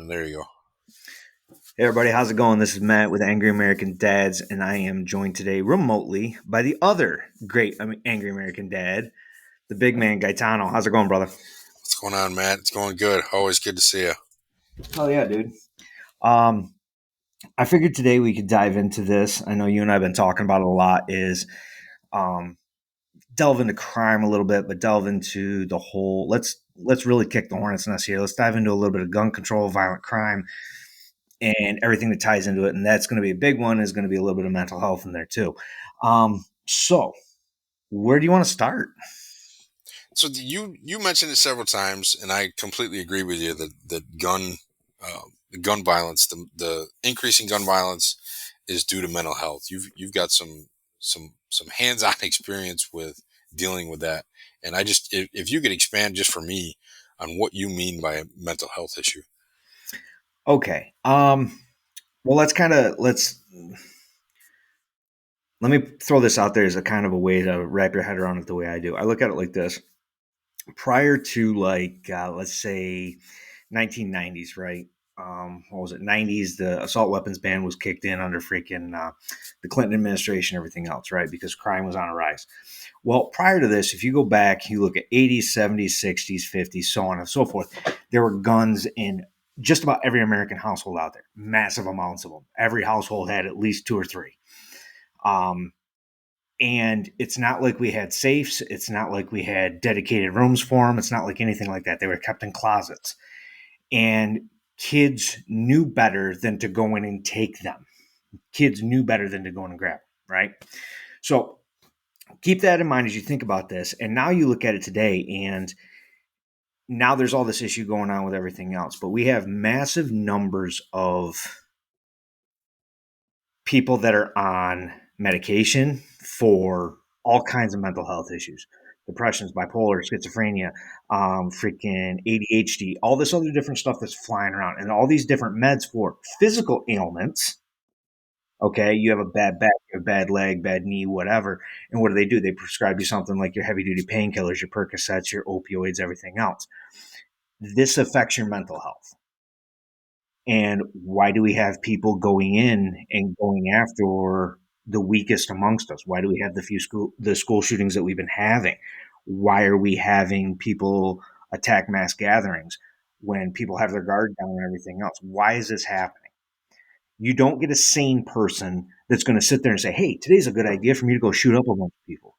There you go. Hey everybody, how's it going? This is Matt with Angry American Dads, and I am joined today remotely by the other great Angry American Dad, the big man Gaetano. How's it going, brother? What's going on, Matt? It's going good. Always good to see you. Hell yeah, dude. Um, I figured today we could dive into this. I know you and I have been talking about it a lot. Is um, delve into crime a little bit, but delve into the whole. Let's really kick the hornet's nest here. Let's dive into a little bit of gun control, violent crime, and everything that ties into it. And that's going to be a big one. Is going to be a little bit of mental health in there too. So where do you want to start? So you mentioned it several times, and I completely agree with you that gun violence, the increasing gun violence, is due to mental health. You've got some hands-on experience with dealing with that, and if you could expand just for me on what you mean by a mental health issue. Okay. Well, let me throw this out there as a kind of a way to wrap your head around it the way I do. I look at it like this. Prior to let's say 1990s, right? What was it? 90s, the assault weapons ban was kicked in under freaking the Clinton administration, everything else, right? Because crime was on a rise. Well, prior to this, if you go back, you look at 80s, 70s, 60s, 50s, so on and so forth, there were guns in just about every American household out there, massive amounts of them. Every household had at least two or three. And it's not like we had safes. It's not like we had dedicated rooms for them. It's not like anything like that. They were kept in closets. And kids knew better than to go in and take them. Kids knew better than to go in and grab them, right? So keep that in mind as you think about this. And now you look at it today, and now there's all this issue going on with everything else. But we have massive numbers of people that are on medication for all kinds of mental health issues, depressions, bipolar, schizophrenia, freaking ADHD, all this other different stuff that's flying around, and all these different meds for physical ailments. Okay, you have a bad back, you have a bad leg, bad knee, whatever. And what do? They prescribe you something like your heavy duty painkillers, your Percocets, your opioids, everything else. This affects your mental health. And why do we have people going in and going after the weakest amongst us? Why do we have the school shootings that we've been having? Why are we having people attack mass gatherings when people have their guard down and everything else? Why is this happening? You don't get a sane person that's going to sit there and say, "Hey, today's a good idea for me to go shoot up a bunch of people."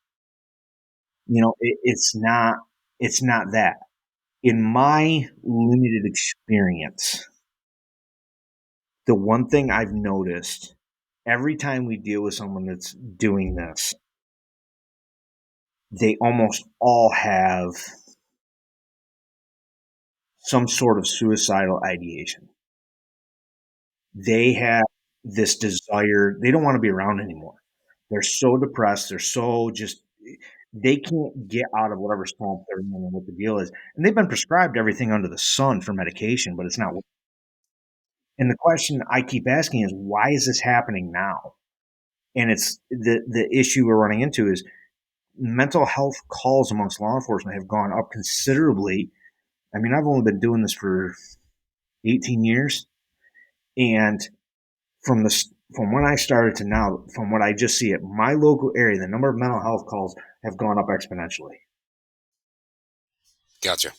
It's not that. In my limited experience, the one thing I've noticed every time we deal with someone that's doing this, they almost all have some sort of suicidal ideation. They have this desire, they don't want to be around anymore. They're so depressed, they can't get out of whatever swamp they're in and what the deal is. And they've been prescribed everything under the sun for medication, but it's not. And the question I keep asking is, why is this happening now? And it's the issue we're running into is mental health calls amongst law enforcement have gone up considerably. I mean, I've only been doing this for 18 years, and from when I started to now, from what I just see at my local area, the number of mental health calls have gone up exponentially. Gotcha.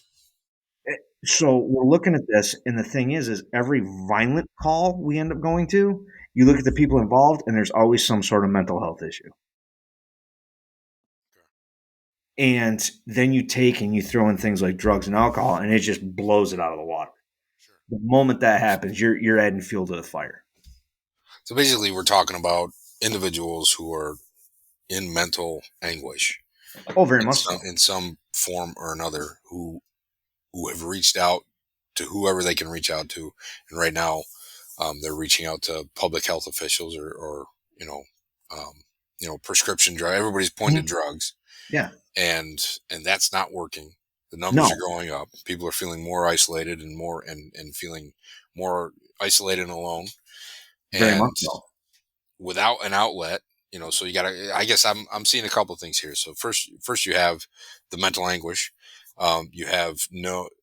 So we're looking at this, and the thing is every violent call we end up going to, you look at the people involved, and there's always some sort of mental health issue. And then you take and you throw in things like drugs and alcohol, and it just blows it out of the water. Sure. The moment that happens, you're adding fuel to the fire. So basically, we're talking about individuals who are in mental anguish. Oh, very much so. In some form or another, who have reached out to whoever they can reach out to, and right now, they're reaching out to public health officials or prescription drug. Everybody's pointing to drugs. Yeah. And that's not working. The numbers No. are going up. People are feeling more isolated and feeling more isolated and alone. Very And much so. without an outlet, so I guess I'm seeing a couple of things here. So first you have the mental anguish. You have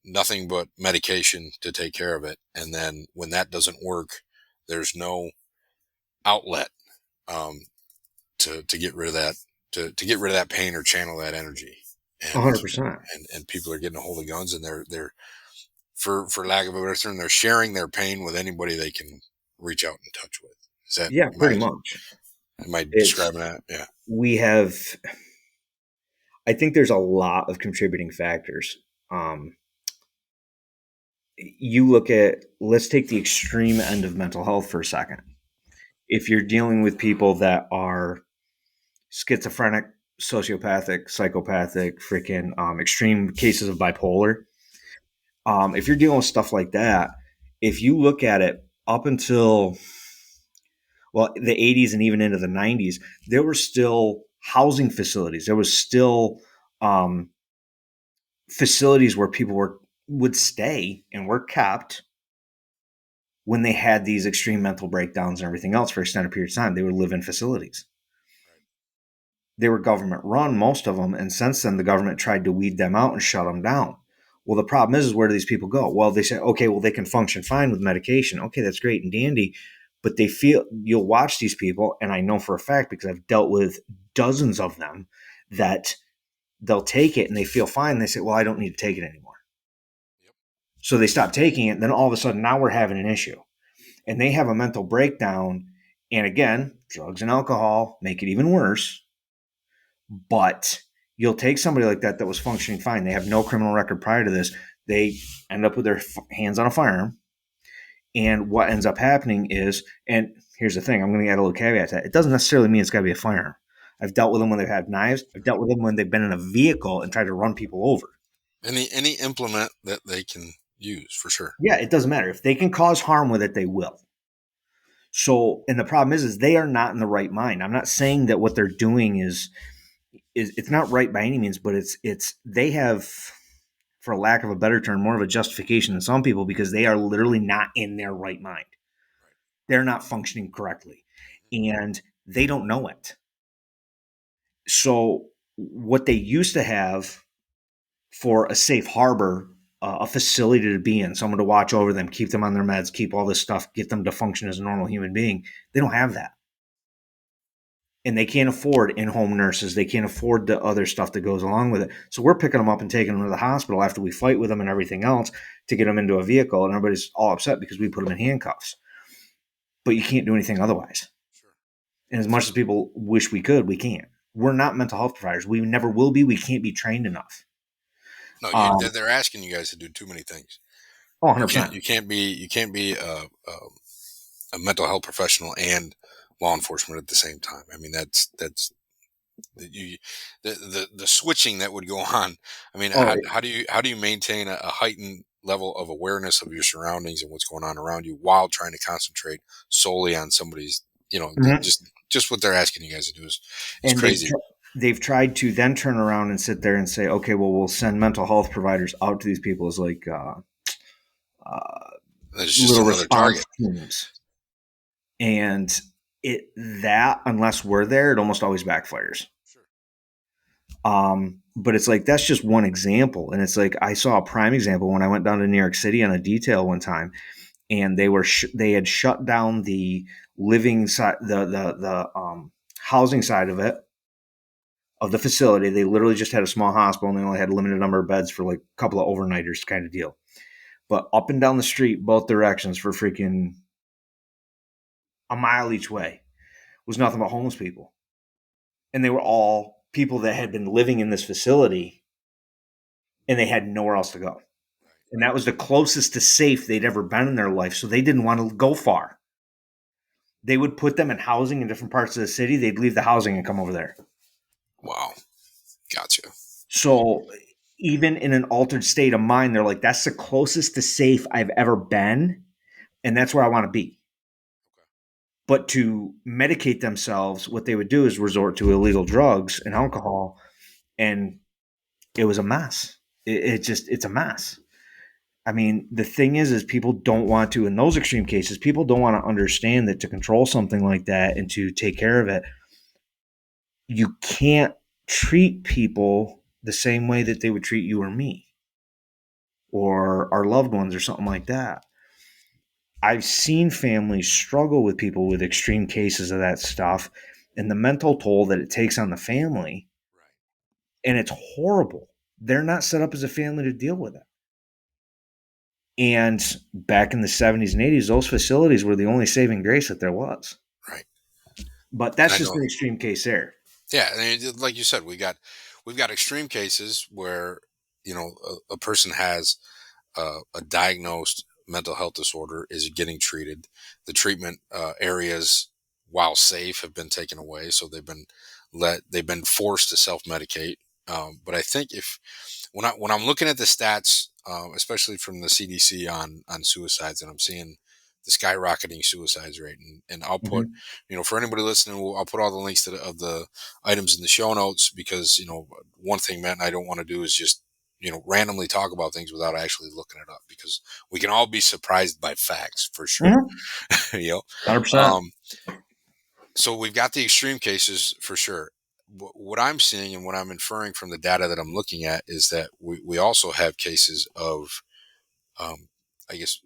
nothing but medication to take care of it, and then when that doesn't work, there's no outlet um, to get rid of that to get rid of that pain or channel that energy. And 100%. and people are getting a hold of guns, and they're for lack of a better term, they're sharing their pain with anybody they can reach out and touch with. Is that Yeah, pretty much. am I It's describing that? Yeah. we have. I think there's a lot of contributing factors. Um, you look at, let's take the extreme end of mental health for a second. If you're dealing with people that are schizophrenic, sociopathic, psychopathic, freaking extreme cases of bipolar, if you're dealing with stuff like that, if you look at it up until, well, the 80s and even into the 90s, there were still housing facilities. There was still um, facilities where people would stay and were kept when they had these extreme mental breakdowns and everything else for extended periods of time. They would live in facilities. They were government run, most of them, and since then the government tried to weed them out and shut them down. Well, the problem is where do these people go? Well, they say, okay, well, they can function fine with medication. Okay, that's great and dandy, but they feel, you'll watch these people, and I know for a fact because I've dealt with dozens of them, that they'll take it and they feel fine. They say, well, I don't need to take it anymore. Yep. So they stop taking it, and then all of a sudden now we're having an issue. And they have a mental breakdown. And again, drugs and alcohol make it even worse. But you'll take somebody like that was functioning fine. They have no criminal record prior to this. They end up with their hands on a firearm. And what ends up happening is, and here's the thing, I'm going to add a little caveat to that. It doesn't necessarily mean it's got to be a firearm. I've dealt with them when they've had knives. I've dealt with them when they've been in a vehicle and tried to run people over. Any implement that they can use for sure. Yeah, it doesn't matter. If they can cause harm with it, they will. So, and the problem is they are not in the right mind. I'm not saying that what they're doing is it's not right by any means, but it's they have, for lack of a better term, more of a justification than some people because they are literally not in their right mind. They're not functioning correctly, and they don't know it. So, what they used to have for a safe harbor, a facility to be in, someone to watch over them, keep them on their meds, keep all this stuff, get them to function as a normal human being, they don't have that. And they can't afford in-home nurses. They can't afford the other stuff that goes along with it. So we're picking them up and taking them to the hospital after we fight with them and everything else to get them into a vehicle. And everybody's all upset because we put them in handcuffs. But you can't do anything otherwise. Sure. And as much as people wish we could, we can't. We're not mental health providers. We never will be. We can't be trained enough. No, Um, they're asking you guys to do too many things. oh, 100%. You can't be a mental health professional and law enforcement at the same time. I mean, that's you the switching that would go on. I mean, Oh, how do you maintain a heightened level of awareness of your surroundings and what's going on around you while trying to concentrate solely on somebody's, mhm. just what they're asking you guys to do is And crazy. they've tried to then turn around and sit there and say, okay, well, we'll send mental health providers out to these people as like uh, It's just little another response target. teams. And that unless we're there, it almost always backfires. Sure. But it's like that's just one example, and it's like I saw a prime example when I went down to New York City on a detail one time, and they had shut down the living side, the housing side of the facility. They literally just had a small hospital, and they only had a limited number of beds for like a couple of overnighters, kind of deal. But up and down the street, both directions, for freaking a mile each way, was nothing but homeless people. And they were all people that had been living in this facility and they had nowhere else to go. And that was the closest to safe they'd ever been in their life. So they didn't want to go far. They would put them in housing in different parts of the city. They'd leave the housing and come over there. Wow. Gotcha. So even in an altered state of mind, they're like, that's the closest to safe I've ever been. And that's where I want to be. But to medicate themselves, what they would do is resort to illegal drugs and alcohol. And it was a mess. It's a mess. I mean, the thing is people don't want to, in those extreme cases, people don't want to understand that to control something like that and to take care of it, you can't treat people the same way that they would treat you or me. or our loved ones or something like that. I've seen families struggle with people with extreme cases of that stuff and the mental toll that it takes on the family. Right. And it's horrible. They're not set up as a family to deal with it. And back in the 70s and 80s, those facilities were the only saving grace that there was. Right. But And that's I just know. an extreme case there. Yeah, and like you said, we've got extreme cases where a person has a diagnosed mental health disorder, is getting treated. The treatment areas, while safe, have been taken away, so they've been forced to self medicate. But I think if when I'm looking at the stats, especially from the CDC on suicides, and I'm seeing the skyrocketing suicides rate, and I'll put, Mhm. for anybody listening, I'll put all the links of the items in the show notes, because one thing Matt and I don't want to do is just randomly talk about things without actually looking it up, because we can all be surprised by facts for sure. Mhm. you know 100%. um, so we've got the extreme cases for sure. What I'm seeing and what I'm inferring from the data that I'm looking at is that we also have cases of, I guess,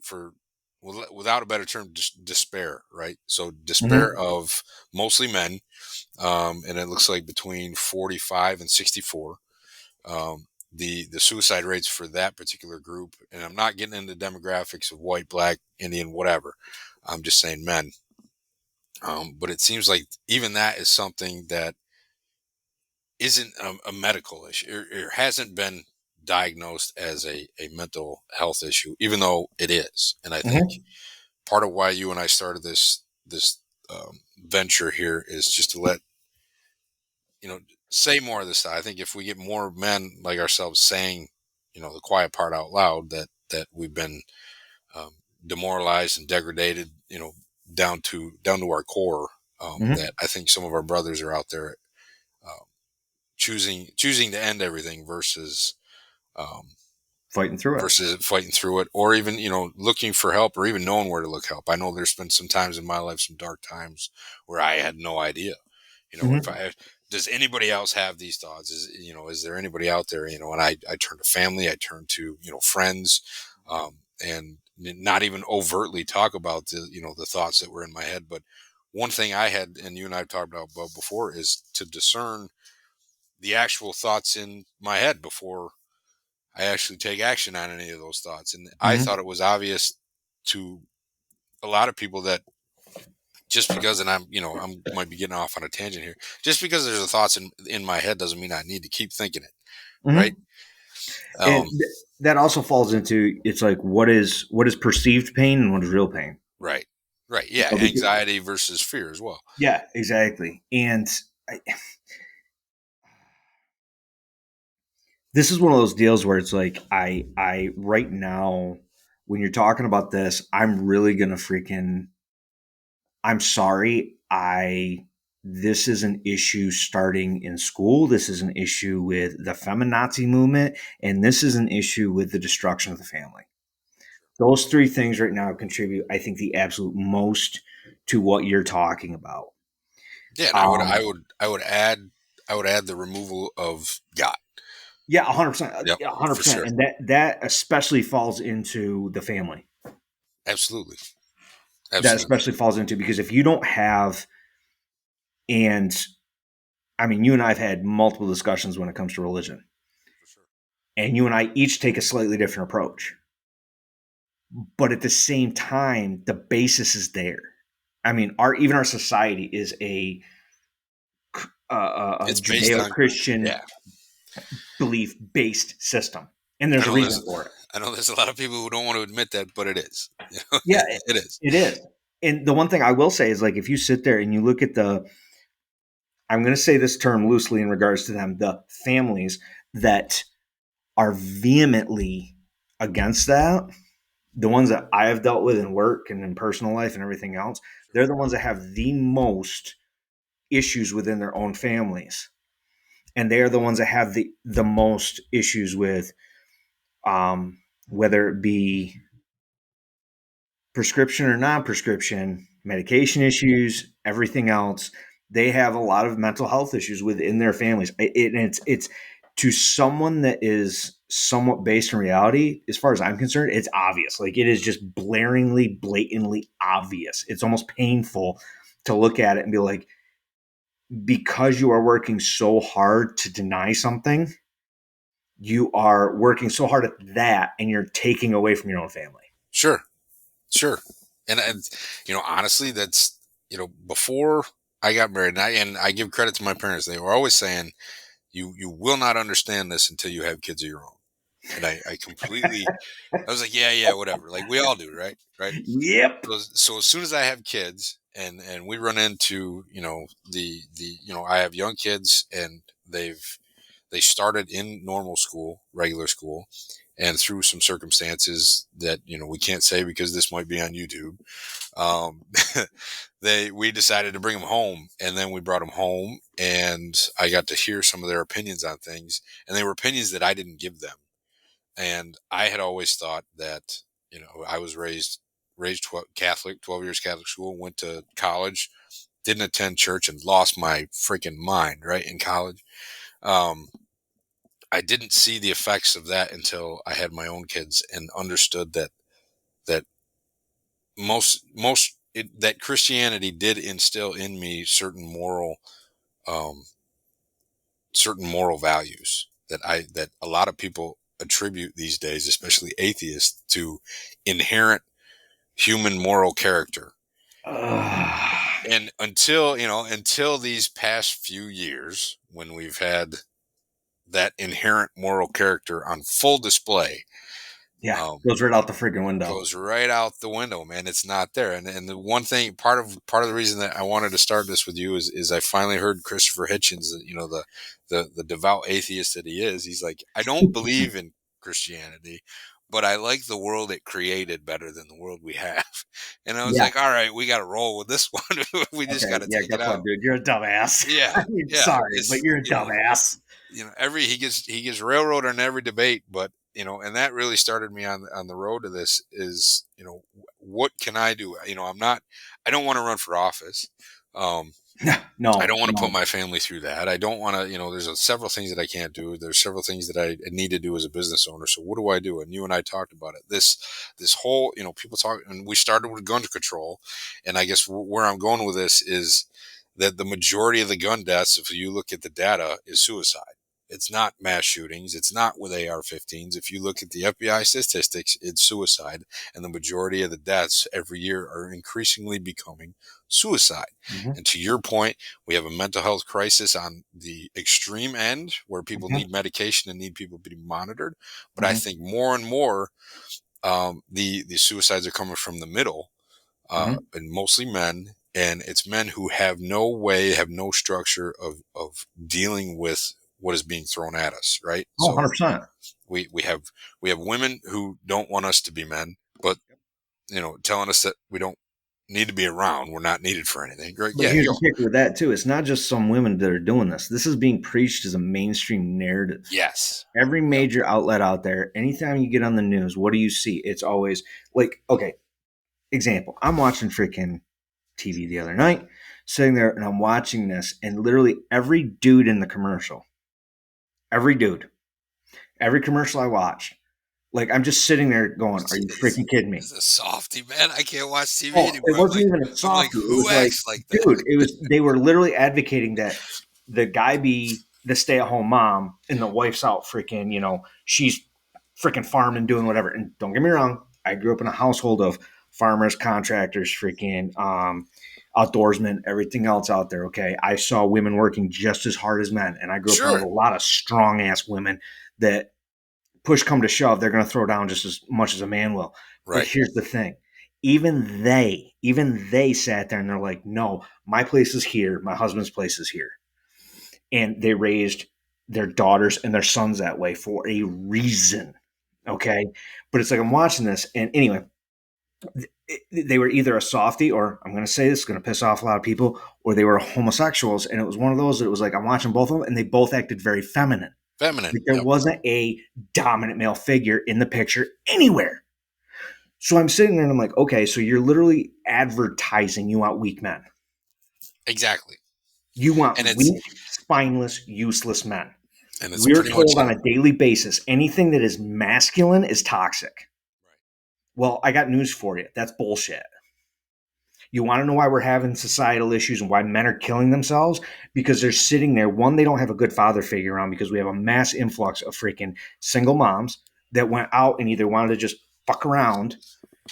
without a better term, despair, right? So despair Mhm. of mostly men, and it looks like between 45 and 64. Um, the suicide rates for that particular group, and I'm not getting into demographics of white, black, Indian, whatever. I'm just saying men. But it seems like even that is something that isn't a medical issue. It hasn't been diagnosed as a mental health issue, even though it is. And I think Mhm. part of why you and I started this venture here is just to let you know say more of this stuff. I think if we get more men like ourselves saying, the quiet part out loud, that we've been um, demoralized and degraded, down to our core. That Mhm. I think some of our brothers are out there um, choosing to end everything um, Fighting through it. versus fighting through it, or even looking for help, or even knowing where to look help. I know there's been some times in my life, some dark times, where I had no idea. If Mhm. I does anybody else have these thoughts? Is there anybody out there? And I turn to family, I turn to friends, and not even overtly talk about the thoughts that were in my head. But one thing I had, and you and I have talked about before, is to discern the actual thoughts in my head before I actually take action on any of those thoughts. And I thought Mhm. it was obvious to a lot of people that just because, and I'm might be getting off on a tangent here, just because there's a thoughts in my head doesn't mean I need to keep thinking it. Right. Mhm. And Um, that also falls into, it's like, what is perceived pain and what is real pain. right. Right. Yeah. So Anxiety versus fear as well. yeah, exactly. And I, this is one of those deals where it's like, I right now, when you're talking about this, I'm really gonna freaking, I'm sorry. This is an issue starting in school. This is an issue with the feminazi movement, and this is an issue with the destruction of the family. Those three things right now contribute, I think, the absolute most to what you're talking about. Yeah. And Um, I would add the removal of God. yeah, 100%, Yep. yeah, For 100%, sure. and that especially falls into the family. Absolutely. That Absolutely. especially falls into, because if you don't have, and I mean, you and I've had multiple discussions when it comes to religion, For sure. and you and I each take a slightly different approach. But at the same time, the basis is there. I mean, our society is a It's based on, Judeo-Christian yeah. belief-based system, and I there's a know reason there's for it. I know there's a lot of people who don't want to admit that, but it is. Yeah, It is. it is. And the one thing I will say is, like, if you sit there and you look at I'm going to say this term loosely in regards to them, the families that are vehemently against that, the ones that I have dealt with in work and in personal life and everything else, Sure. they're the ones that have the most issues within their own families. And they are the ones that have the most issues with, um, whether it be prescription or non-prescription, medication issues, everything else. They have a lot of mental health issues within their families. It's to someone that is somewhat based in reality, as far as I'm concerned, it's obvious. Like it is just blaringly, blatantly obvious. It's almost painful to look at it and be like, because you are working so hard to deny something, you are working so hard at that and you're taking away from your own family. Sure, sure. And honestly, that's before I got married, and I give credit to my parents. They were always saying, "You will not understand this until you have kids of your own." And I completely, I was like, yeah, yeah, whatever. Like we all do, right? Right. Yep. So as soon as I have kids, and we run into the I have young kids, and they started in normal school, regular school, and through some circumstances that we can't say because this might be on YouTube. Um, we decided to bring them home, and then we brought them home, and I got to hear some of their opinions on things, and they were opinions that I didn't give them. And I had always thought that, I was raised Catholic, 12 years Catholic school, went to college, didn't attend church, and lost my freaking mind, right, in college. Um, I didn't see the effects of that until I had my own kids and understood that that Christianity did instill in me um, certain moral values that a lot of people attribute these days, especially atheists, to inherent human moral character. And until these past few years, when we've had that inherent moral character on full display, Yeah, um, goes right out the freaking window. goes right out the window, man. It's not there. And the one thing, part of the reason that I wanted to start this with you is I finally heard Christopher Hitchens, the devout atheist that he is. He's like, I don't believe in Christianity, but I like the world it created better than the world we have. And I was Yeah. like, all right, we got to roll with this one. We just Okay. got to Yeah. take it Guess what, out. dude? You're a dumbass. Yeah, I mean, yeah. sorry, but It's you're a dumbass. every he gets railroaded in every debate, but and that really started me on the road to this is what can I do? I don't want to run for office. um I No, don't want to put no. my family through that. I don't want to, there's several things that I can't do. There's several things that I need to do as a business owner. So what do I do? And you and I talked about it. This whole, people talk, and we started with gun control. And I guess where I'm going with this is that the majority of the gun deaths, if you look at the data, is suicide. It's not mass shootings. It's not with AR-15s. If you look at the FBI statistics, it's suicide. And the majority of the deaths every year are increasingly becoming suicide. Mm-hmm. And to your point, we have a mental health crisis on the extreme end where people Mm-hmm. need medication and need people being monitored. But I Mm-hmm. think more and more, the suicides are coming from the middle, Mm-hmm. and mostly men. And it's men who have no way, have no structure of dealing with what is being thrown at us, right? Oh, So 100%. we have women who don't want us to be men, but telling us that we don't need to be around, we're not needed for anything. Right? But Yeah, here's the kicker with that too. It's not just some women that are doing this. This is being preached as a mainstream narrative. yes, Every yep, major outlet out there, anytime you get on the news, what do you see? It's always like, okay, example. I'm watching freaking TV the other night, sitting there and I'm watching this, and literally every dude in the commercial, every dude, every commercial I watch, like I'm just sitting there going, "Are you it's, freaking kidding me?" it's a softy, man. I can't watch TV Oh, it anymore. wasn't even a I'm like, softie. It who was like, acts like that? dude, it was they were literally advocating that the guy be the stay-at-home mom and the wife's out freaking, she's freaking farming, doing whatever. And don't get me wrong, I grew up in a household of farmers, contractors, freaking outdoorsmen, everything else out there. Okay. I saw women working just as hard as men. And I grew up around Sure, a lot of strong ass women that push come to shove, they're going to throw down just as much as a man will. But right. here's the thing. Even they sat there and they're like, no, my place is here. My husband's place is here. And they raised their daughters and their sons that way for a reason. Okay. But it's like, I'm watching this. And anyway, they were either a softie, or I'm going to say this is going to piss off a lot of people, or they were homosexuals. And it was one of those that it was like, I'm watching both of them and they both acted very feminine. Feminine. Like there Yep. wasn't a dominant male figure in the picture anywhere. So I'm sitting there and I'm like, okay, so you're literally advertising you want weak men. Exactly. You And want it's weak, spineless, useless men. And it's We're pretty much told on a daily basis anything that is masculine is toxic. Well, I got news for you. That's bullshit. You want to know why we're having societal issues and why men are killing themselves? Because they're sitting there. One, they don't have a good father figure around because we have a mass influx of freaking single moms that went out and either wanted to just fuck around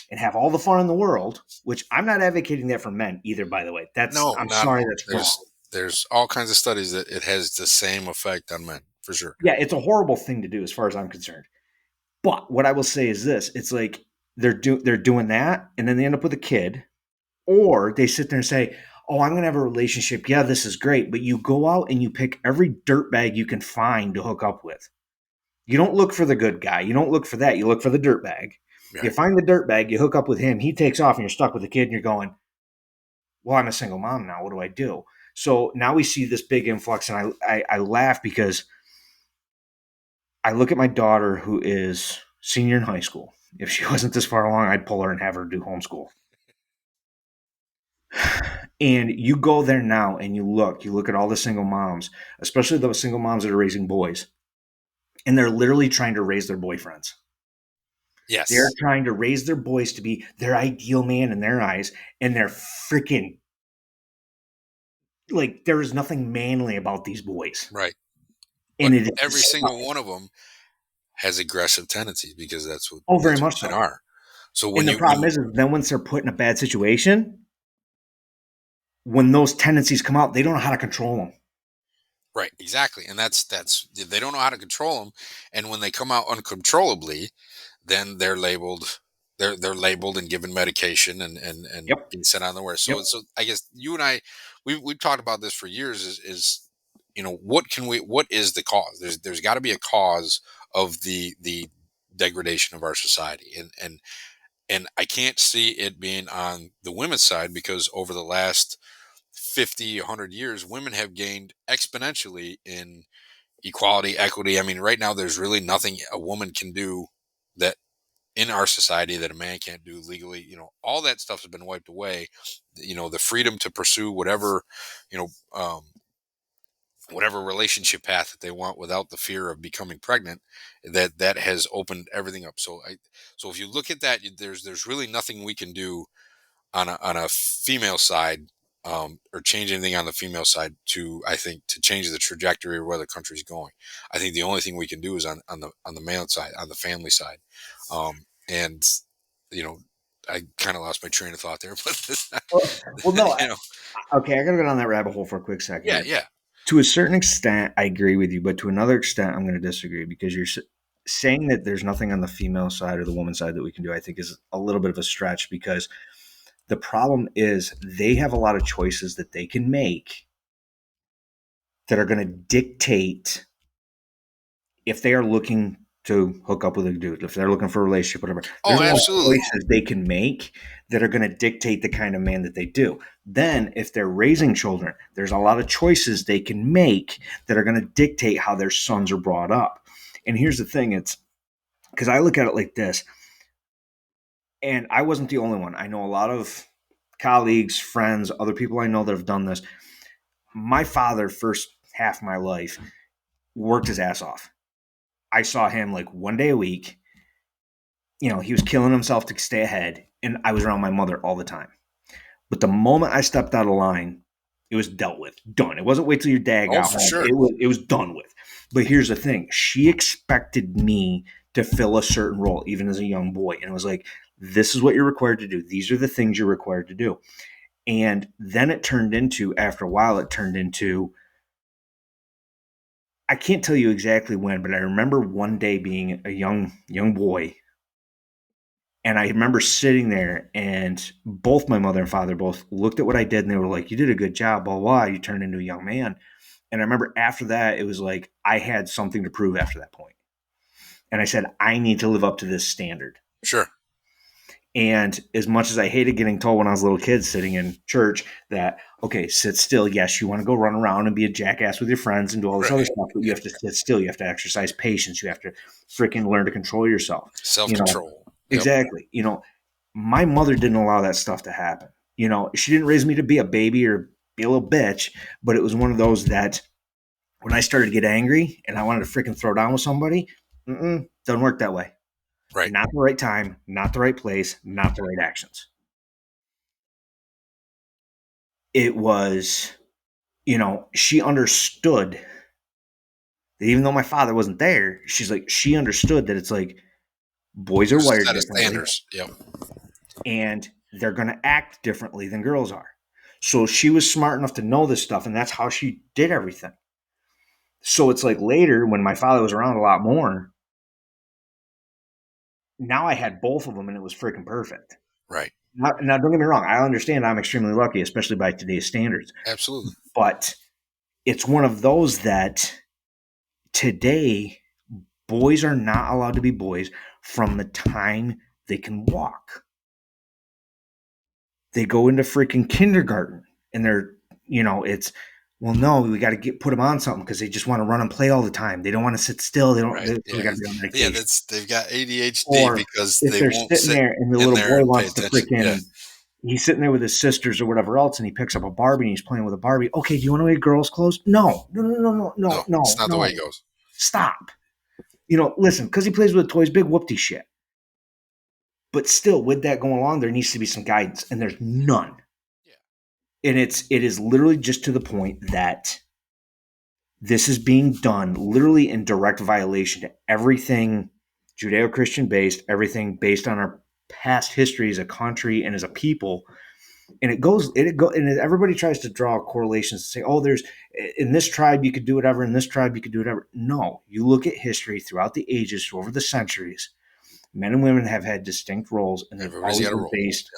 and have all the fun in the world, which I'm not advocating that for men either, by the way. no, I'm not at sorry, all. that's wrong. There's all kinds of studies that it has the same effect on men for sure. Yeah, it's a horrible thing to do as far as I'm concerned. But what I will say is this: it's like they're doing that, and then they end up with a kid, or they sit there and say, "Oh, I'm going to have a relationship. Yeah, this is great." But you go out and you pick every dirtbag you can find to hook up with. You don't look for the good guy. You don't look for that. You look for the dirtbag. You Right. find the dirtbag. You hook up with him. He takes off, and you're stuck with the kid. And you're going, "Well, I'm a single mom now. What do I do?" So now we see this big influx, and I laugh because I look at my daughter who is senior in high school. If she wasn't this far along, I'd pull her and have her do homeschool. And you go there now and you look at all the single moms, especially those single moms that are raising boys, and they're literally trying to raise their boyfriends. They're Yes. trying to raise their boys to be their ideal man in their eyes, and they're freaking like there is nothing manly about these boys. Right. And But it is every single disgusting. one of them has aggressive tendencies because Oh, very that's what much men so. are. So And the when problem is then once they're put in a bad situation, when those tendencies come out, they don't know how to control them. right, exactly, and that's they don't know how to control them, and when they come out uncontrollably, then they're labeled and given medication and Yep. being sent on their way. Yep. So I guess you and I we've talked about this for years. Is what is the cause? There's got to be a cause of the degradation of our society, and I can't see it being on the women's side because over the last 50, 100 years, women have gained exponentially in equality, equity. I mean, right now, there's really nothing a woman can do that in our society that a man can't do legally. All that stuff has been wiped away. The freedom to pursue you know, um, whatever relationship path that they want without the fear of becoming pregnant. That has opened everything up. So if you look at that, there's really nothing we can do on a female side, or change anything on the female side to, I think, to change the trajectory of where the country's going. I think the only thing we can do is on the male side, on the family side. And you know I kind of lost my train of thought there, but Well, no. you know Okay, I gotta go down that rabbit hole for a quick second yeah, here. yeah. To a certain extent, I agree with you, but to another extent, I'm going to disagree because saying that there's nothing on the female side or the woman side that we can do. I think is a little bit of a stretch because the problem is they have a lot of choices that they can make that are going to dictate if they are looking to hook up with a dude, if they're looking for a relationship, whatever. There's Oh, a lot of absolutely. choices they can make that are going to dictate the kind of man that they do. Then, if they're raising children, there's a lot of choices they can make that are going to dictate how their sons are brought up. And here's the thing: it's because I look at it like this, and I wasn't the only one. I know a lot of colleagues, friends, other people I know that have done this. My father, first half of my life, worked his ass off. I saw him like one day a week. He was killing himself to stay ahead, and I was around my mother all the time. But the moment I stepped out of line, it was dealt with, done. It wasn't wait till your dad Oh, got for home. sure. It was done with. But here's the thing: she expected me to fill a certain role, even as a young boy, and it was like, this is what you're required to do. These are the things you're required to do. And then it turned into, after a while, it turned into. I can't tell you exactly when, but I remember one day being a young boy. And I remember sitting there, and both my mother and father both looked at what I did, and they were like, "You did a good job, blah blah. You turned into a young man." And I remember after that, it was like I had something to prove after that point, and I said, "I need to live up to this standard." Sure. And as much as I hated getting told when I was a little kid sitting in church that, okay, sit still. Yes, you want to go run around and be a jackass with your friends and do all this other Right. stuff, but you have to sit still. You have to exercise patience. You have to freaking learn to control yourself. Self You know, control. Yep. exactly. My mother didn't allow that stuff to happen. She didn't raise me to be a baby or be a little bitch, but it was one of those that When I started to get angry and I wanted to freaking throw down with somebody, doesn't work that way. Right. Not the right time, not the right place, not the right actions. It was, she understood that even though my father wasn't there, she's like, she understood that it's like boys are There's a wired set of differently standards. Yep. and they're going to act differently than girls are. So she was smart enough to know this stuff, and that's how she did everything. So it's like later when my father was around a lot more, now I had both of them and it was freaking perfect. Right. Now, don't get me wrong. I understand I'm extremely lucky, especially by today's standards. Absolutely. But it's one of those that today, boys are not allowed to be boys from the time they can walk. They go into freaking kindergarten and they're, it's, well, no, we got to put them on something because they just want to run and play all the time. They don't want to sit still. Right. We Yeah. got to be on Yeah. medication. That's they've got ADHD Or because if they they're won't sitting sit there and the in little there boy and pay wants to attention. Yeah. freaking, he's sitting there with his sisters or whatever else, and he picks up a Barbie and he's playing with a Barbie. Okay, do you want to wear girls' clothes? No, no, no, no, no, No, no, it's no, not the way no. it goes. Stop. Listen, because he plays with toys, big whoopty shit. But still, with that going along, there needs to be some guidance, and there's none. Yeah. And it is literally just to the point that this is being done literally in direct violation to everything Judeo-Christian based, everything based on our past history as a country and as a people. And and everybody tries to draw correlations and say, oh, there's in this tribe you could do whatever, in this tribe you could do whatever. No, you look at history throughout the ages, over the centuries, men and women have had distinct roles, and they've Everybody's always got a been role. based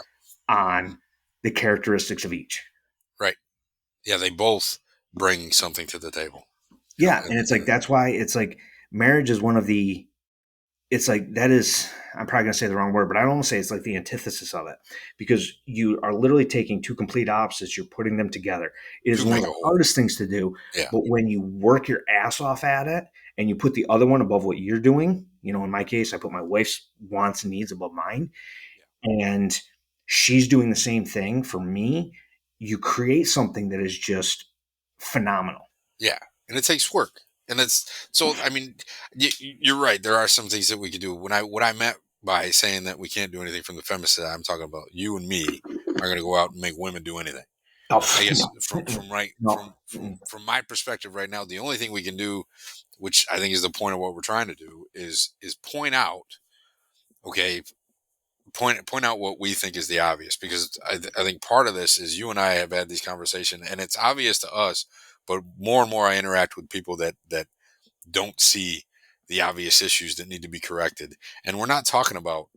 Yeah. on the characteristics of each. Right. Yeah. They both bring something to the table. Yeah, and it's like And that's why it's like marriage is one of the. It's like that is. I'm probably going to say the wrong word, but I don't want to say it's like the antithesis of it because you are literally taking two complete opposites. You're putting them together. It is to one of make a the whole. hardest things to do, Yeah. but when you work your ass off at it and you put the other one above what you're doing, in my case, I put my wife's wants and needs above mine, Yeah. and she's doing the same thing for me. You create something that is just phenomenal. Yeah, and it takes work, and it's so. I mean, you're right. There are some things that we could do. What I meant by saying that we can't do anything from the feminist side, I'm talking about you and me are going to go out and make women do anything. I Oh guess no, no. from my perspective right now, the only thing we can do, which I think is the point of what we're trying to do, is point out. Okay, point out what we think is the obvious, because I think part of this is you and I have had these conversations and it's obvious to us, but more and more I interact with people that don't see the obvious issues that need to be corrected, and we're not talking about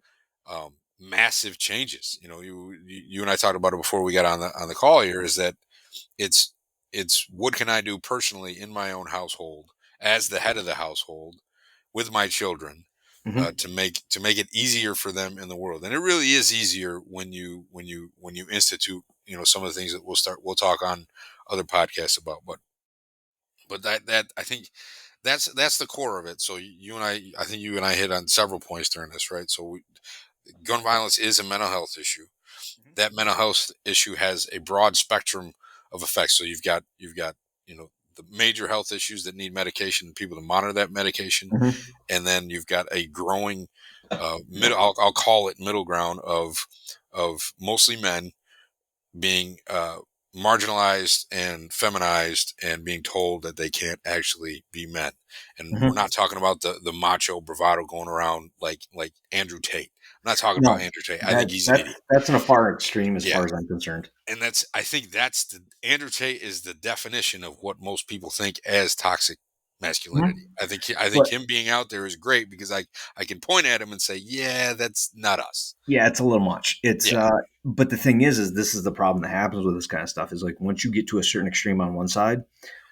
massive changes. You and I talked about it before we got on the call here, is that it's it's what can I do personally in my own household as the head of the household with my children, Mhm. to make it easier for them in the world. And it really is easier when you institute, some of the things that we'll talk on other podcasts about. But that I think that's the core of it. So you and I think you and I hit on several points during this, right? So gun violence is a mental health issue. That mental health issue has a broad spectrum of effects. So you've got the major health issues that need medication and people to monitor that medication, Mhm. and then you've got a growing middle. I'll call it middle ground of mostly men being marginalized and feminized and being told that they can't actually be men. And we're Mhm. not talking about the macho bravado going around like Andrew Tate. I'm not talking about No, Andrew Tate. I think that he's an that's idiot. that's in a far extreme as Yeah. far as I'm concerned. And I think that's the Andrew Tate is the definition of what most people think as toxic masculinity. Mhm. I think But him being out there is great because I can point at him and say, yeah, that's not us. yeah, it's a little much. Yeah. But the thing is this is the problem that happens with this kind of stuff is like once you get to a certain extreme on one side,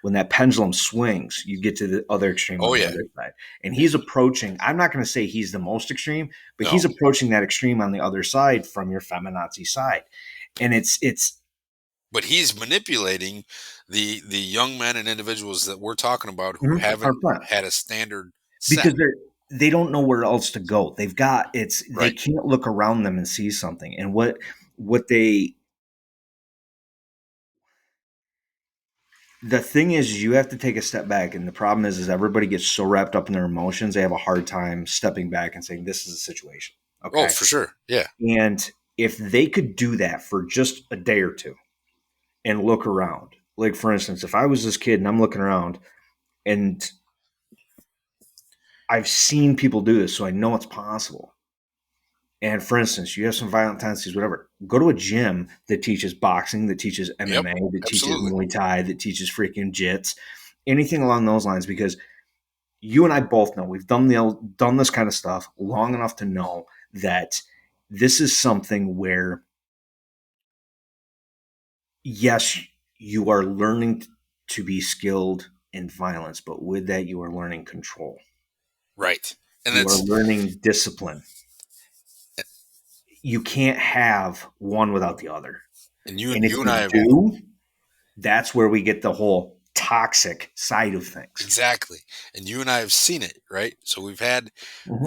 when that pendulum swings, you get to the other extreme Oh on the yeah. other side. And Yeah. he's approaching, I'm not going to say he's the most extreme, but No. he's approaching that extreme on the other side from your feminazi side. And it's But he's manipulating the young men and individuals that we're talking about who our haven't fun had a standard set. because they don't know where else to go. They Right. can't look around them and see something. And what they The thing is, you have to take a step back, and the problem is everybody gets so wrapped up in their emotions, they have a hard time stepping back and saying, "This is a situation." Oh, Okay, for sure. Yeah. and if they could do that for just a day or two and look around, like for instance, if I was this kid and I'm looking around and I've seen people do this, so I know it's possible. And for instance, you have some violent tendencies, whatever. Go to a gym that teaches boxing, that teaches Yep. MMA, that teaches Absolutely. Muay Thai, that teaches freaking jits, anything along those lines. Because you and I both know we've done this kind of stuff long enough to know that this is something where, yes, you are learning to be skilled in violence, but with that, you are learning control. Right. And You are that's learning discipline. You can't have one without the other. and And if you and you I have do, that's where we get the whole toxic side of things. exactly. And you and I have seen it, right? So Mm-hmm.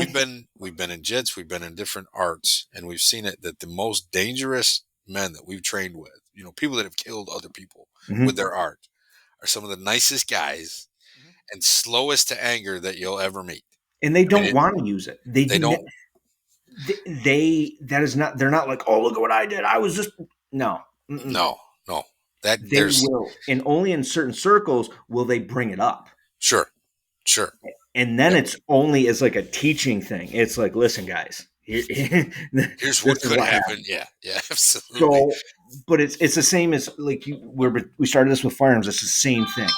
we've been in jits, we've been in different arts, and we've seen it that the most dangerous men that we've trained with, people that have killed other people with Mm-hmm. their art, are some of the nicest guys and slowest to anger that you'll ever meet. And they I mean, don't want to use it. They they do. don't. They that is not. They're not like, oh, look at what I did. I was just no. Mm-mm. No, no. That They there's will, and only in certain circles will they bring it up. sure, sure. And then Yep. it's only as like a teaching thing. It's like, listen, guys, Here's this what is could what happen. happened. Yeah, yeah, absolutely. So, but it's the same as like we started this with firearms. It's the same thing.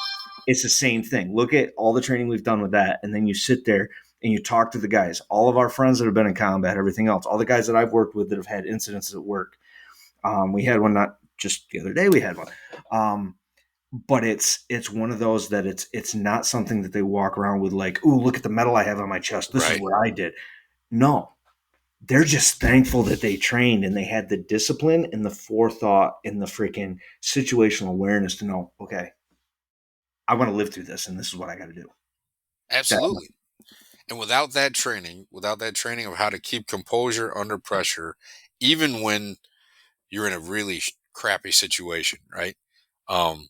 It's the same thing. Look at all the training we've done with that, and then you sit there and you talk to the guys. All of our friends that have been in combat, everything else, all the guys that I've worked with that have had incidents at work. We had one not just the other day. We had one. But it's one of those that it's not something that they walk around with like, ooh, look at the medal I have on my chest. This is Right. what I did. No, they're just thankful that they trained and they had the discipline and the forethought and the freaking situational awareness to know, okay, I want to live through this and this is what I got to do. That, Absolutely. And without that training of how to keep composure under pressure, even when you're in a really crappy situation, right? Um,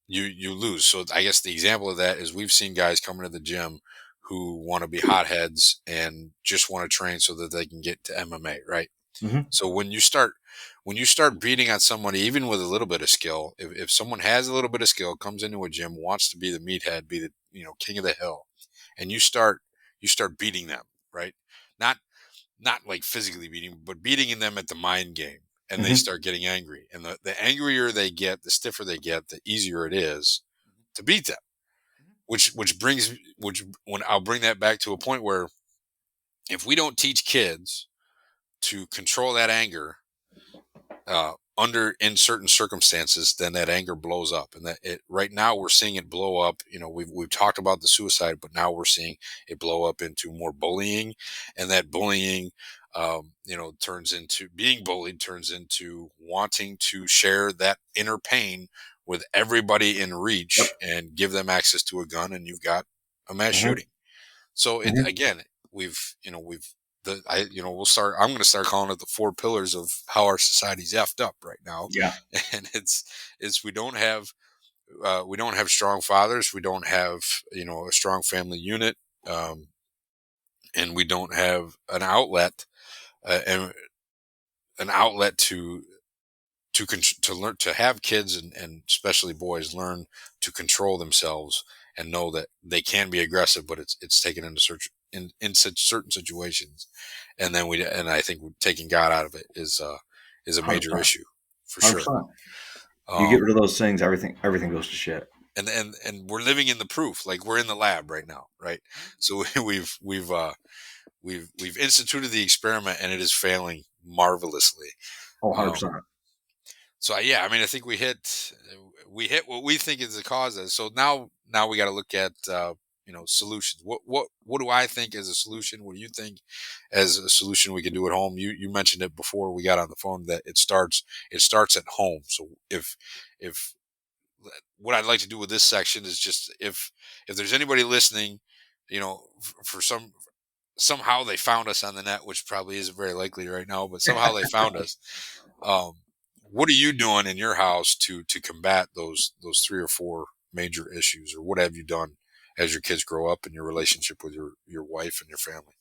you lose. So I guess the example of that is we've seen guys come into the gym who want to be hotheads and just want to train so that they can get to MMA, right? mm-hmm, So when you start beating on somebody, even with a little bit of skill, if someone has a little bit of skill, comes into a gym, wants to be the meathead, be the king of the hill, and you start beating them, right? Not not like physically beating, but beating them at the mind game, and they mm-hmm, start getting angry. And the angrier they get, the stiffer they get, the easier it is to beat them. Which when I'll bring that back to a point where if we don't teach kids to control that anger under in certain circumstances, then that anger blows up, and that it right now we're seeing it blow up. We've talked about the suicide, but now we're seeing it blow up into more bullying, and that bullying, turns into being bullied, turns into wanting to share that inner pain with everybody in yep, reach and give them access to a gun, and you've got a mass mm-hmm, shooting. So it mm-hmm, again, we've we'll start. I'm going to start calling it the four pillars of how our society's effed up right now, yeah, and it's we don't have strong fathers, we don't have a strong family unit, um, and we don't have and an outlet to learn to have kids and especially boys learn to control themselves and know that they can be aggressive, but it's taken into search in such certain situations, and I think taking God out of it is a major 100%, issue for sure. 100%. You get Um, rid of those things, everything goes to shit. and we're living in the proof, like we're in the lab right now, right? So we've instituted the experiment and it is failing marvelously. Oh, Um, 100%. So yeah, I mean, I think we hit what we think is the causes. So now we got to look at solutions. What do I think is a solution? What do you think as a solution we can do at home? You mentioned it before we got on the phone that it starts at home. So if what I'd like to do with this section is just if there's anybody listening, for somehow they found us on the net, which probably isn't very likely right now, but somehow they found us. um, what are you doing in your house to combat those three or four major issues, or what have you done as your kids grow up in your relationship with your wife and your family?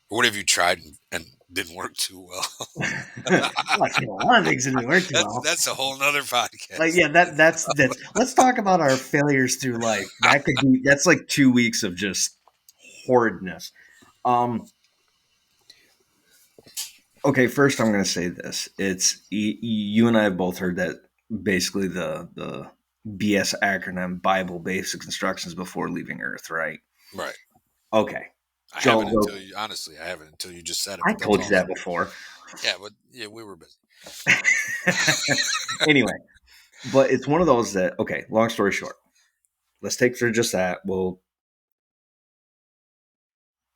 Or what have you tried and didn't work too well? Well, a lot of things didn't work too that's well. that's a whole nother Like, podcast. yeah, that's. Let's talk about our failures through life. That's like 2 weeks of just horridness. Um, okay, first I'm going to say this. You and I have both heard that basically the BS acronym Bible basic instructions before leaving Earth, right? Right. Okay, I haven't Joe. until you honestly, I haven't until you just said it, I but that's told you that awesome. before. Yeah, but yeah, we were busy. Anyway, but it's one of those that okay. Long story short, let's take for just that. Well,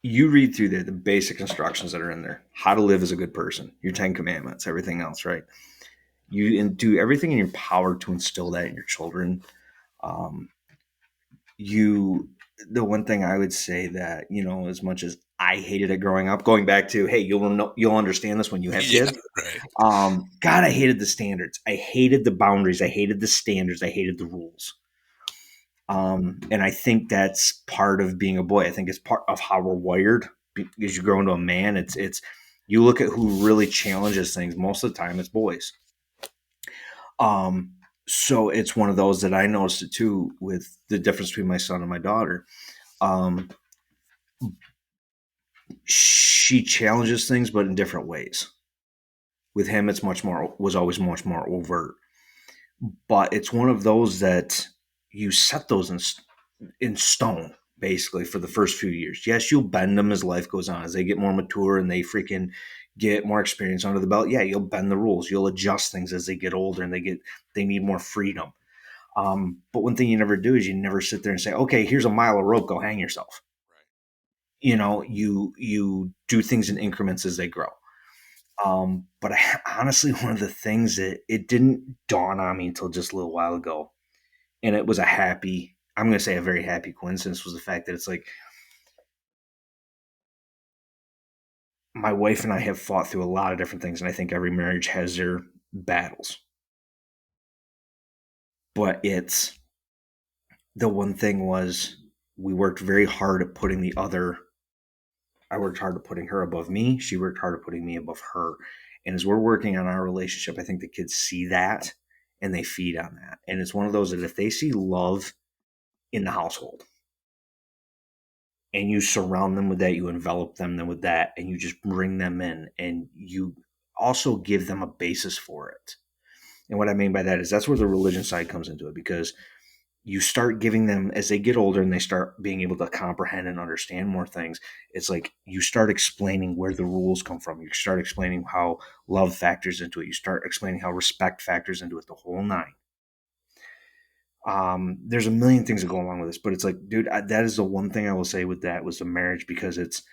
you read through there the basic instructions that are in there: how to live as a good person, your 10 Commandments, everything else, right? You do everything in your power to instill that in your children. Um, you, the one thing I would say that as much as I hated it growing up, going back to hey, you'll understand this when you have Yeah, kids. right. God, I hated the standards. I hated the boundaries. I hated the standards. I hated the rules. And I think that's part of being a boy. I think it's part of how we're wired. As you grow into a man, it's you look at who really challenges things. Most of the time, it's boys. Um, so it's one of those that I noticed it too with the difference between my son and my daughter. Um, she challenges things, but in different ways. With him, it's always much more overt. But it's one of those that you set those in stone basically for the first few years. Yes, you'll bend them as life goes on, as they get more mature and they freaking get more experience under the belt. Yeah, you'll bend the rules. You'll adjust things as they get older and they need more freedom. But one thing you never do is you never sit there and say, okay, here's a mile of rope, go hang yourself. Right. You do things in increments as they grow. But honestly, one of the things that it didn't dawn on me until just a little while ago, and it was I'm going to say a very happy coincidence, was the fact that it's like my wife and I have fought through a lot of different things, and I think every marriage has their battles. But it's the one thing was we worked very hard at putting the other. I worked hard at putting her above me. She worked hard at putting me above her. And as we're working on our relationship, I think the kids see that and they feed on that. And it's one of those that if they see love in the household and you surround them with that, you envelop them with that, and you just bring them in and you also give them a basis for it. And what I mean by that is that's where the religion side comes into it because you start giving them as they get older and they start being able to comprehend and understand more things. It's like you start explaining where the rules come from. You start explaining how love factors into it. You start explaining how respect factors into it, the whole nine. There's a million things that go along with this, but it's like, dude, that is the one thing I will say with that was the marriage because it's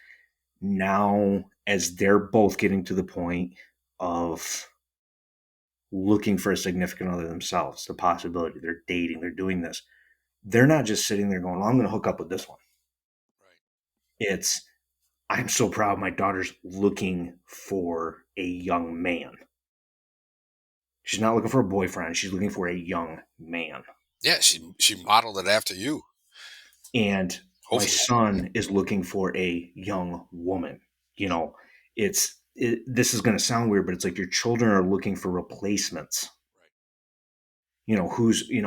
now as they're both getting to the point of looking for a significant other themselves, the possibility they're dating, they're doing this. They're not just sitting there going, well, I'm going to hook up with this one. Right. It's, I'm so proud my daughter's looking for a young man. She's not looking for a boyfriend. She's looking for a young man. Yeah, she modeled it after you. And my Hopefully. son is looking for a young woman. You know, this is going to sound weird, but it's like your children are looking for replacements. Right.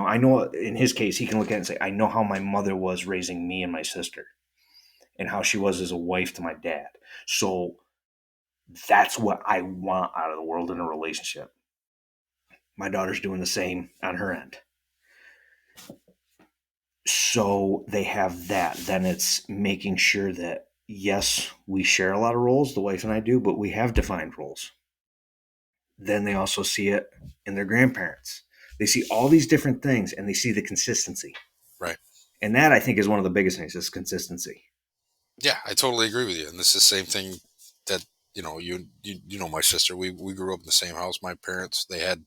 I know in his case, he can look at it and say, I know how my mother was raising me and my sister and how she was as a wife to my dad. So that's what I want out of the world in a relationship. My daughter's doing the same on her end. So they have that. Then it's making sure that, yes, we share a lot of roles, the wife and I do, but we have defined roles. Then they also see it in their grandparents. They see all these different things and they see the consistency. Right. And that I think is one of the biggest things is consistency. Yeah, I totally agree with you. And this is the same thing that you know my sister. We grew up in the same house. My parents they had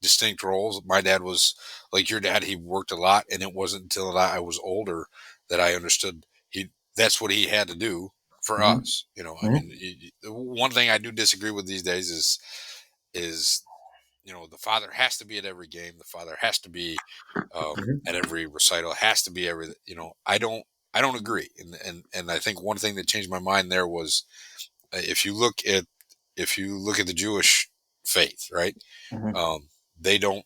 distinct roles. My dad was like your dad. He worked a lot, and it wasn't until I was older that I understood that's what he had to do for Mm-hmm. us. I Mm-hmm. mean, one thing I do disagree with these days is the father has to be at every game. The father has to be Mhm. at every recital. Has to be every. I don't agree. And I think one thing that changed my mind there was if you look at the Jewish faith, right? Mhm. They don't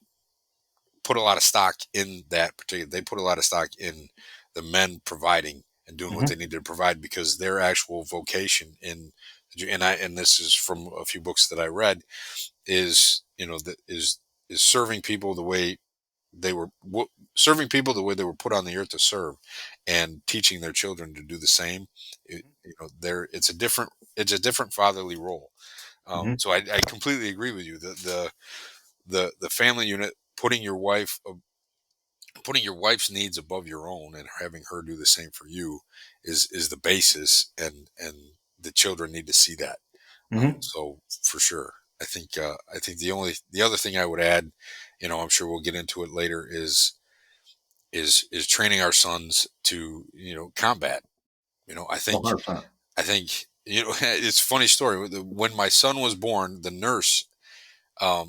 put a lot of stock in that particular. They put a lot of stock in the men providing and doing what they Mhm. need to provide because their actual vocation and this is from a few books that I read is is serving people the way they were serving people the way they were put on the earth to serve, and teaching their children to do the same. There it's a different fatherly role. Mhm. So I completely agree with you. The family unit, putting your wife's needs above your own and having her do the same for you is the basis, and the children need to see that. Mhm. So for sure, I think the other thing I would add, I'm sure we'll get into it later, is training our sons to combat. I think 100%. it's a funny story. When my son was born, the nurse,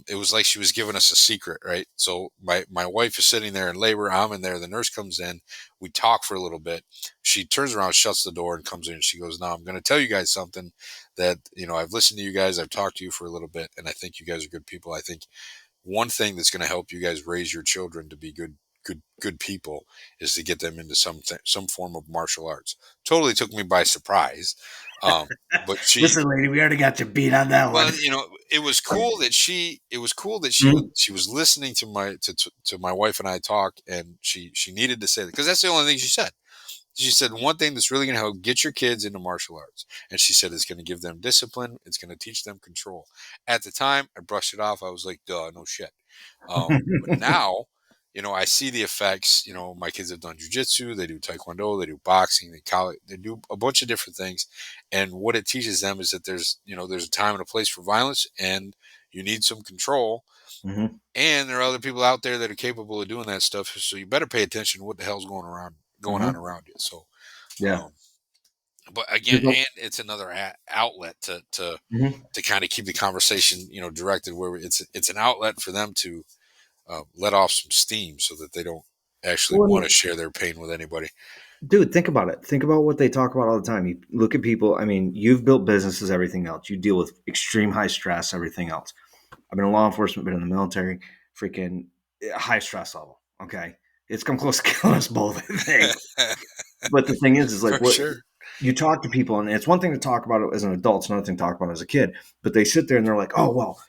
it was like she was giving us a secret, right? So my wife is sitting there in labor. I'm in there. The nurse comes in. We talk for a little bit. She turns around, shuts the door, and comes in. And she goes, "Now I'm going to tell you guys something that I've listened to you guys. I've talked to you for a little bit, and I think you guys are good people. I think one thing that's going to help you guys raise your children to be good people is to get them into some form of martial arts." Totally took me by surprise. Um, but she Listen, lady, we already got you beat on that one. well, it was cool that Mhm. she was listening to my wife and I talk, and she needed to say that because that's the only thing she said. She said one thing that's really going to help get your kids into martial arts, and she said it's going to give them discipline. It's going to teach them control. At the time, I brushed it off. I was like, "Duh, no shit." But now, I see the effects. My kids have done jujitsu, they do taekwondo, they do boxing, they do a bunch of different things, and what it teaches them is that there's a time and a place for violence, and you need some control. Mhm. And there are other people out there that are capable of doing that stuff. So you better pay attention to what the hell's going on Mhm. around you. So, Yeah. um, but again, There's a and it's another outlet Mhm. to kind of keep the conversation, directed where it's an outlet for them to let off some steam so that they don't actually Well, I want to mean, share their pain with anybody. dude, think about it. Think about what they talk about all the time. You look at people. I mean, you've built businesses, everything else. You deal with extreme high stress, everything else. I've been in law enforcement, been in the military, freaking high stress level. Okay. It's come close to killing us both, I think. But the thing is like For what sure. you talk to people, and it's one thing to talk about it as an adult, it's another thing to talk about it as a kid. But they sit there and they're like, oh, well,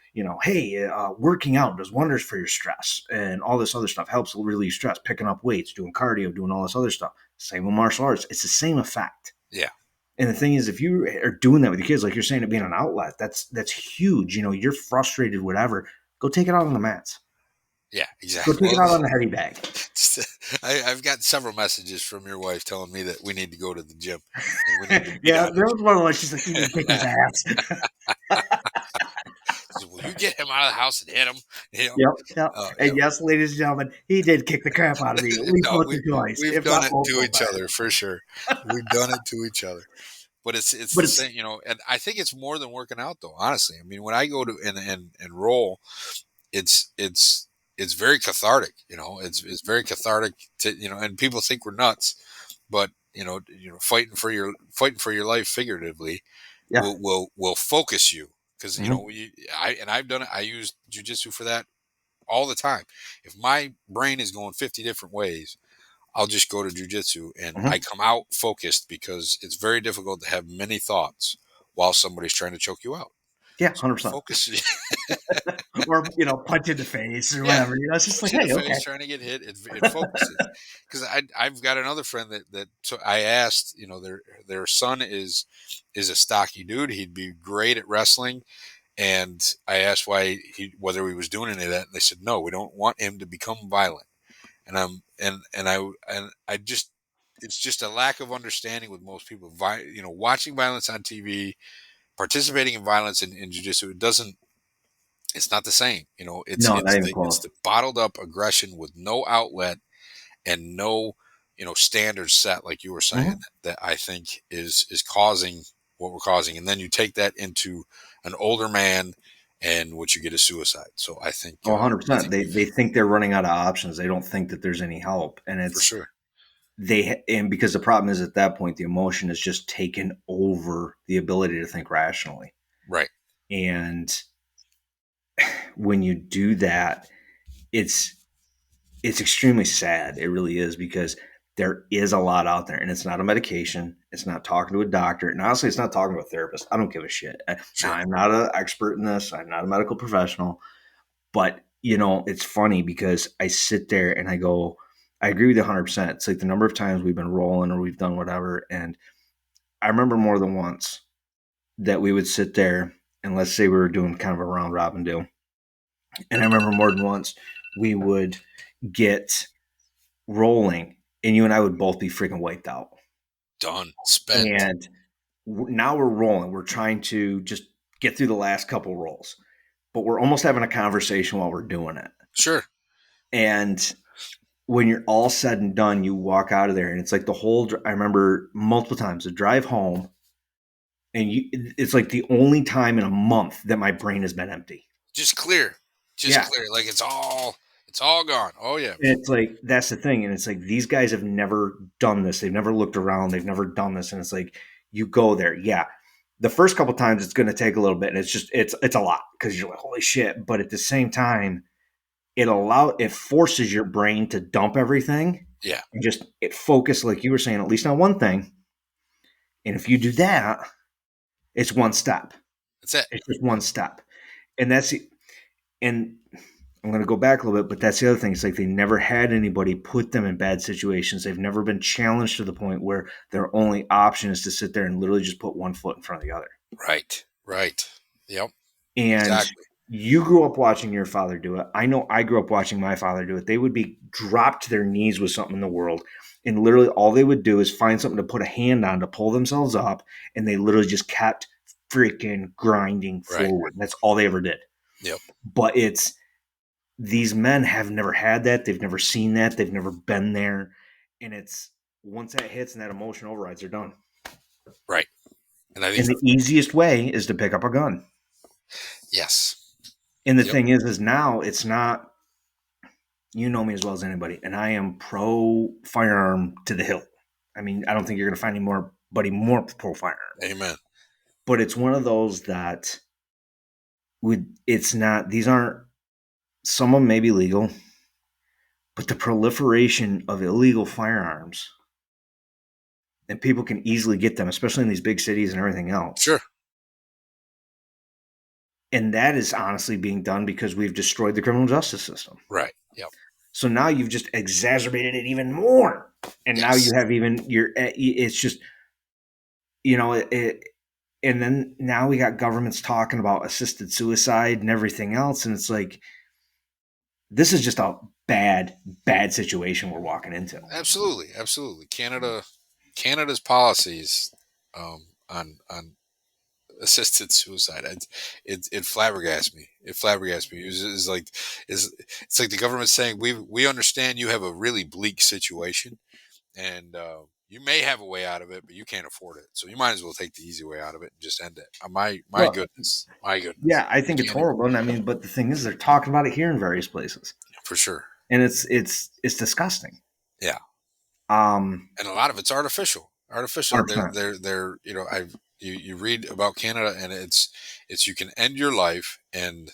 hey, working out does wonders for your stress and all this other stuff helps relieve stress, picking up weights, doing cardio, doing all this other stuff. Same with martial arts. It's the same effect. Yeah. And the thing is, if you are doing that with your kids, like you're saying, it being an outlet, that's huge. You're frustrated, whatever. Go take it out on the mats. Yeah. Go Exactly. take it Well, out on the heavy bag. I've got several messages from your wife telling me that we need to go to the gym and we need to beat Yeah, on there was one of those. She's like, you need to kick his ass. said, "Will you get him out of the house and hit him?" You know, Yep, yep. yeah. And yes, ladies and gentlemen, he did kick the crap out of me at least No, once or twice, we've if done not it to multiple each other times. for sure. We've done it to each other. But it's But the it's same, and I think it's more than working out though. Honestly, I mean, when I go to and roll, it's very cathartic. It's very cathartic to and people think we're nuts, but fighting for your life figuratively yeah. will focus you because Hmm. I've done it. I use jujitsu for that all the time. If my brain is going 50 different ways, I'll just go to jujitsu and I Hmm. come out focused because it's very difficult to have many thoughts while somebody's trying to choke you out. Yeah, So 100%. focus. Or, punch in the face or Yeah, whatever. It's just like, punch in the hey, okay. face, trying to get hit. It focuses because I've got another friend that so I asked, their son is a stocky dude. He'd be great at wrestling, and I asked whether he was doing any of that, and they said no, we don't want him to become violent. And I just it's just a lack of understanding with most people. Watching violence on TV, participating in violence in jiu-jitsu, it's not the same. No, not even It's close. the bottled up aggression with no outlet and no standards set, like you were saying, Hmm. that I think is causing what we're causing. And then you take that into an older man, and what you get is suicide. So Oh, I 100%. think They think they're running out of options. They don't think that there's any help, and for it's sure, and because the problem is at that point the emotion has just taken over the ability to think rationally. right? And when you do that, it's it's extremely sad. It really is because there is a lot out there, and it's not a medication. It's not talking to a doctor, and honestly, it's not talking to a therapist. I don't give a shit. Now, Sure, I'm not an expert in this. I'm not a medical professional, but it's funny because I sit there and I go, I agree with you 100%. It's like the number of times we've been rolling or we've done whatever, and I remember more than once that we would sit there and let's say we were doing kind of a round robin deal, and I remember more than once we would get rolling, and you and I would both be freaking wiped out. done, spent. And now we're rolling. We're trying to just get through the last couple rolls, but we're almost having a conversation while we're doing it. Sure, And when you're all said and done, you walk out of there, and it's like the whole. I remember multiple times the drive home, and it's like the only time in a month that my brain has been empty. just clear, just Yeah, clear. Like it's all gone. Oh yeah, and it's like that's the thing, and it's like these guys have never done this. They've never looked around. They've never done this, and it's like you go there. Yeah, the first couple times it's going to take a little bit, and it's a lot because you're like holy shit. But at the same time, it forces your brain to dump everything yeah. and just it focus like you were saying at least on one thing. And if you do that, it's one step. That's it. It's just one step, and and I'm going to go back a little bit, but that's the other thing. It's like they never had anybody put them in bad situations. They've never been challenged to the point where their only option is to sit there and literally just put one foot in front of the other. Right, right. Yep, And exactly. you grew up watching your father do it. I know I grew up watching my father do it. They would be dropped to their knees with something in the world. And literally all they would do is find something to put a hand on to pull themselves up. And they literally just kept freaking grinding Right. forward. That's all they ever did. Yep. But these men have never had that. They've never seen that. They've never been there. And it's once that hits and that emotion overrides, they're done. Right. And I And think the easiest way is to pick up a gun. yes. And the Yep. thing is now it's not, you know me as well as anybody, and I am pro firearm to the hilt. I mean, I don't think you're going to find anybody more pro firearm. Amen. But it's one of those that it's not, these aren't, some of them may be legal, but the proliferation of illegal firearms and people can easily get them, especially in these big cities and everything else. Sure. And that is honestly being done because we've destroyed the criminal justice system. Right. Yep. So now you've just exacerbated it even more. And now you Yes. have it's just, and then now we got governments talking about assisted suicide and everything else. And it's like, this is just a bad situation we're walking into. Absolutely. Absolutely. Canada's policies on assisted suicide. It flabbergasts me. It flabbergasts me. It's like the government saying we understand you have a really bleak situation, and you may have a way out of it, but you can't afford it. So you might as well take the easy way out of it and just end it. My Well, goodness, my goodness. yeah, I You think it's can't even horrible. And I mean, but the thing is, they're talking about it here in various places, for sure. and it's disgusting. Yeah, Um, and a lot of it's artificial. Artificial. 100%. They're you read about Canada and it's you can end your life and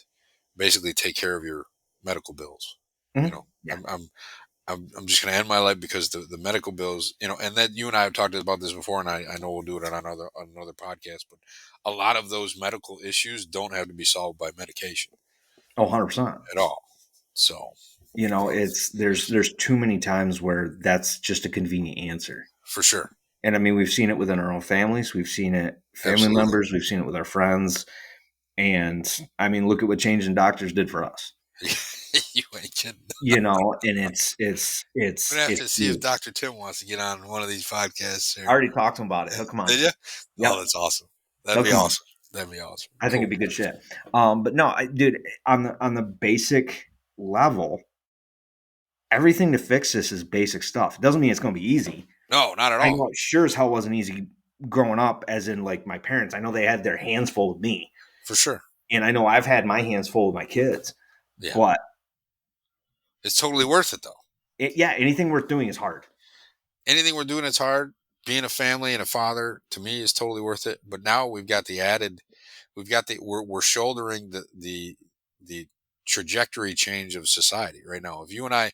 basically take care of your medical bills. You Mhm. know, Yeah. I'm just going to end my life because the medical bills, and that you and I have talked about this before, and I know we'll do it on another podcast, but a lot of those medical issues don't have to be solved by medication Oh, 100%. at all. So, There's too many times where that's just a convenient answer. for sure. And I mean, we've seen it within our own families. We've seen it family Absolutely. members. We've seen it with our friends. And I mean, look at what changing doctors did for us. You ain't kidding. And We're going to have it's to see if huge. Dr. Tim wants to get on one of these podcasts I here. already talked to him about it. He'll come on. Did you? Yep, Oh, that's awesome. That'd he'll be come on. awesome. That'd be awesome. I think Cool. it'd be good shit. But no, dude, on the basic level, everything to fix this is basic stuff. It doesn't mean it's going to be easy. No, not at I all. know it sure as hell wasn't easy growing up, as in like my parents. I know they had their hands full with me. For sure. And I know I've had my hands full with my kids, Yeah. but It's totally worth it though. yeah, anything worth doing is hard. Anything we're doing, it's hard. Being a family and a father to me is totally worth it. But now we're shouldering the trajectory change of society right now. If you and I,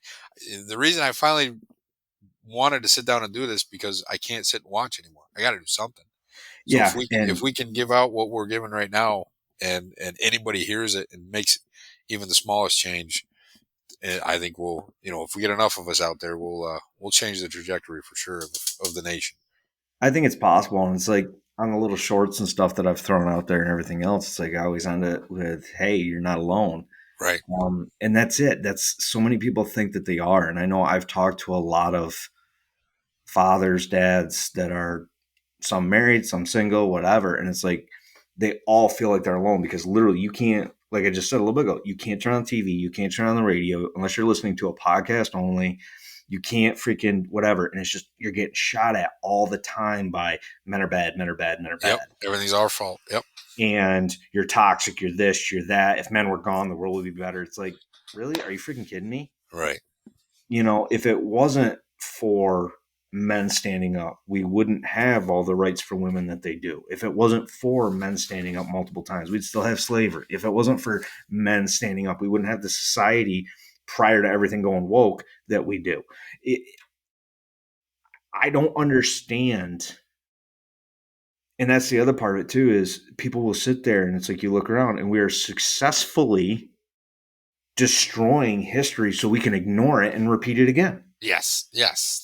the reason I finally wanted to sit down and do this because I can't sit and watch anymore. I got to do something. So Yeah, if and we can give out what we're giving right now, and anybody hears it and makes even the smallest change, I think if we get enough of us out there, we'll change the trajectory for sure of the nation. I think it's possible. And it's like on the little shorts and stuff that I've thrown out there and everything else, it's like I always end it with, "Hey, you're not alone." Right. And that's it. That's so many people think that they are. And I know I've talked to a lot of fathers, dads that are some married, some single, whatever. And it's like they all feel like they're alone because literally you can't, like I just said a little bit ago, you can't turn on TV, you can't turn on the radio unless you're listening to a podcast only. You can't freaking whatever. And it's just, you're getting shot at all the time by men are bad, men are bad, men are Yep. bad. Everything's our fault. Yep. And you're toxic, you're this, you're that. If men were gone, the world would be better. It's like, really? Are you freaking kidding me? Right. If it wasn't for men standing up, we wouldn't have all the rights for women that they do. If it wasn't for men standing up multiple times, we'd still have slavery. If it wasn't for men standing up, we wouldn't have the society prior to everything going woke that we do. I don't understand. And that's the other part of it too, is people will sit there and it's like you look around and we are successfully destroying history so we can ignore it and repeat it again. Yes. Yes.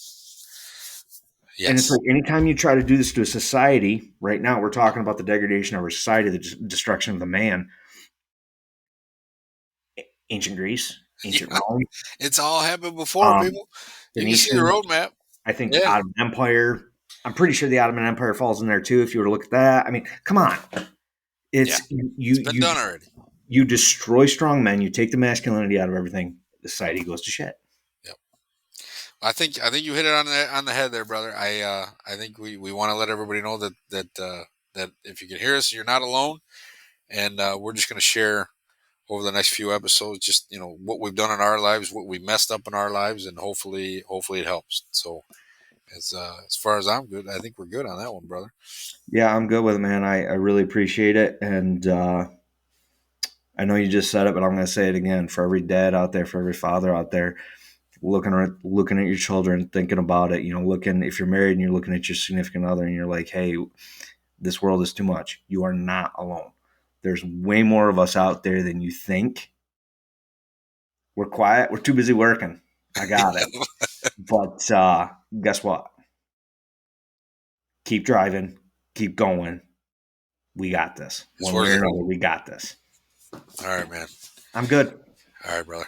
And it's Yes. like anytime you try to do this to a society, right now we're talking about the degradation of our society, the destruction of the man. Ancient Greece, ancient Yeah. Rome, It's all happened before, um, people. You can see the Phoenicians. roadmap. I think Yeah. Ottoman Empire. I'm pretty sure the Ottoman Empire falls in there too. If you were to look at that, I mean, come on, Yeah. it's It's been done already. you destroy strong men, you take the masculinity out of everything, the society goes to shit. Yep. I think you hit it on the head there, brother. I think we want to let everybody know that if you can hear us, you're not alone, and we're just going to share over the next few episodes just what we've done in our lives, what we messed up in our lives, and hopefully it helps. So as far as I'm good, I think we're good on that one, brother. Yeah, I'm good with it, man. I really appreciate it, and I know you just said it, but I'm going to say it again for every dad out there, for every father out there, looking at your children, thinking about it. Looking if you're married and you're looking at your significant other, and you're like, "Hey, this world is too much." You are not alone. There's way more of us out there than you think. We're quiet. We're too busy working. I got it. But guess what? Keep driving. Keep going. We got this. It's One way worth or it. another, we got this. All right, man. I'm good. All right, brother.